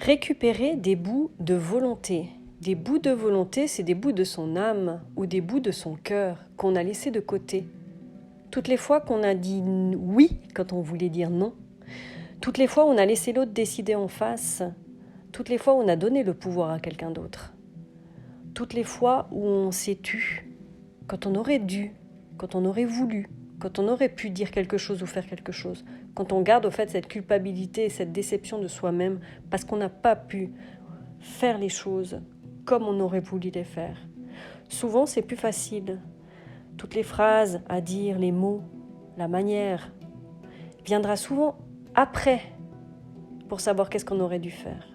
récupérer des bouts de volonté. Des bouts de volonté, c'est des bouts de son âme ou des bouts de son cœur qu'on a laissés de côté. Toutes les fois qu'on a dit oui quand on voulait dire non, toutes les fois où on a laissé l'autre décider en face, toutes les fois où on a donné le pouvoir à quelqu'un d'autre, toutes les fois où on s'est tu, quand on aurait dû, quand on aurait voulu, quand on aurait pu dire quelque chose ou faire quelque chose, quand on garde au fait cette culpabilité et cette déception de soi-même parce qu'on n'a pas pu faire les choses comme on aurait voulu les faire. Souvent, c'est plus facile. Toutes les phrases à dire, les mots, la manière, viendra souvent après pour savoir qu'est-ce qu'on aurait dû faire.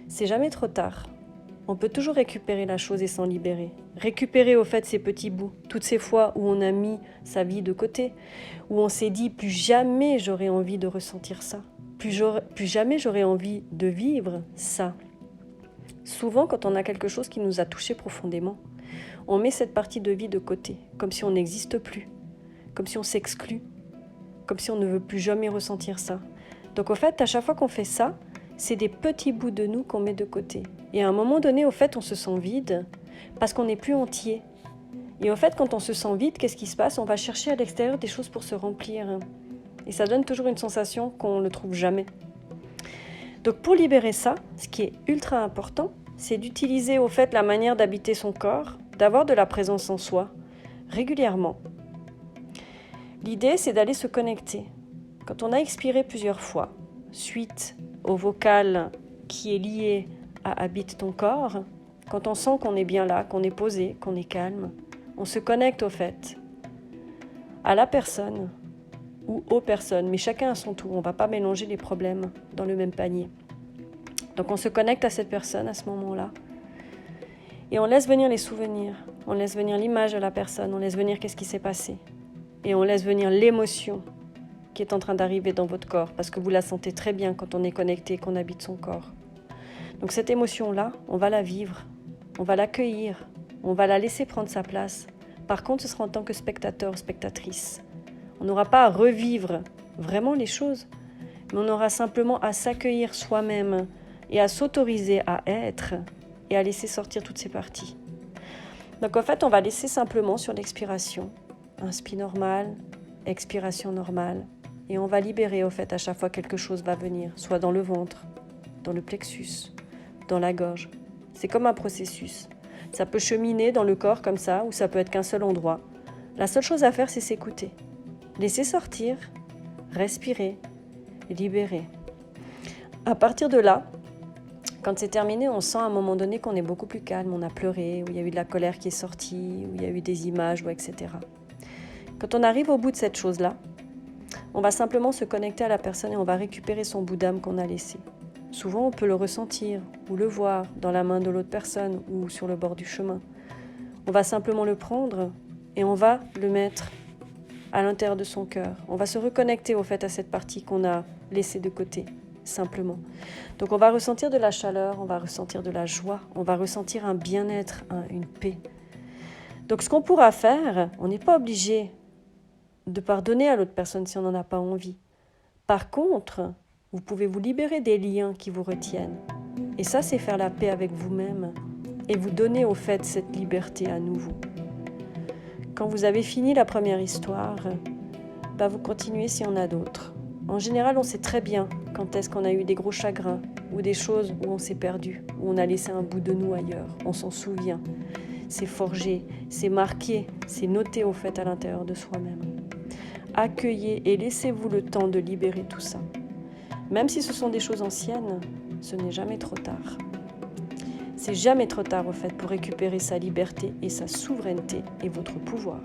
C'est jamais trop tard. On peut toujours récupérer la chose et s'en libérer. Récupérer au fait ces petits bouts, toutes ces fois où on a mis sa vie de côté, où on s'est dit plus jamais j'aurais envie de ressentir ça, plus jamais j'aurais envie de vivre ça. Souvent, quand on a quelque chose qui nous a touché profondément, on met cette partie de vie de côté, comme si on n'existe plus, comme si on s'exclut, comme si on ne veut plus jamais ressentir ça. Donc au fait, à chaque fois qu'on fait ça, c'est des petits bouts de nous qu'on met de côté. Et à un moment donné, au fait, on se sent vide parce qu'on n'est plus entier. Et au fait, quand on se sent vide, qu'est-ce qui se passe ? On va chercher à l'extérieur des choses pour se remplir. Et ça donne toujours une sensation qu'on ne trouve jamais. Donc pour libérer ça, ce qui est ultra important, c'est d'utiliser au fait la manière d'habiter son corps, d'avoir de la présence en soi, régulièrement. L'idée, c'est d'aller se connecter. Quand on a expiré plusieurs fois, suite au vocal qui est lié à habite ton corps, quand on sent qu'on est bien là, qu'on est posé, qu'on est calme, on se connecte au fait à la personne ou aux personnes, mais chacun à son tour. On ne va pas mélanger les problèmes dans le même panier. Donc on se connecte à cette personne à ce moment-là et on laisse venir les souvenirs, on laisse venir l'image de la personne, on laisse venir qu'est-ce qui s'est passé et on laisse venir l'émotion qui est en train d'arriver dans votre corps parce que vous la sentez très bien quand on est connecté, qu'on habite son corps. Donc cette émotion-là, on va la vivre, on va l'accueillir, on va la laisser prendre sa place. Par contre, ce sera en tant que spectateur, spectatrice. On n'aura pas à revivre vraiment les choses, mais on aura simplement à s'accueillir soi-même et à s'autoriser à être et à laisser sortir toutes ces parties. Donc en fait, on va laisser simplement sur l'expiration, inspi normal, expiration normale, et on va libérer au fait à chaque fois quelque chose va venir, soit dans le ventre, dans le plexus, dans la gorge. C'est comme un processus. Ça peut cheminer dans le corps comme ça, ou ça peut être qu'un seul endroit. La seule chose à faire, c'est s'écouter. Laisser sortir, respirer, libérer. À partir de là, quand c'est terminé, on sent à un moment donné qu'on est beaucoup plus calme, on a pleuré, où il y a eu de la colère qui est sortie, où il y a eu des images, etc. Quand on arrive au bout de cette chose-là, on va simplement se connecter à la personne et on va récupérer son bout d'âme qu'on a laissé. Souvent, on peut le ressentir ou le voir dans la main de l'autre personne ou sur le bord du chemin. On va simplement le prendre et on va le mettre à l'intérieur de son cœur. On va se reconnecter au fait à cette partie qu'on a laissée de côté, simplement. Donc on va ressentir de la chaleur, on va ressentir de la joie, on va ressentir un bien-être, une paix. Donc ce qu'on pourra faire, on n'est pas obligé de pardonner à l'autre personne si on n'en a pas envie. Par contre, vous pouvez vous libérer des liens qui vous retiennent. Et ça, c'est faire la paix avec vous-même et vous donner au fait cette liberté à nouveau. Quand vous avez fini la première histoire, vous continuez s'il y en a d'autres. En général, on sait très bien quand est-ce qu'on a eu des gros chagrins ou des choses où on s'est perdu, où on a laissé un bout de nous ailleurs. On s'en souvient. C'est forgé, c'est marqué, c'est noté au fait à l'intérieur de soi-même. Accueillez et laissez-vous le temps de libérer tout ça. Même si ce sont des choses anciennes, ce n'est jamais trop tard. C'est jamais trop tard au fait pour récupérer sa liberté et sa souveraineté et votre pouvoir.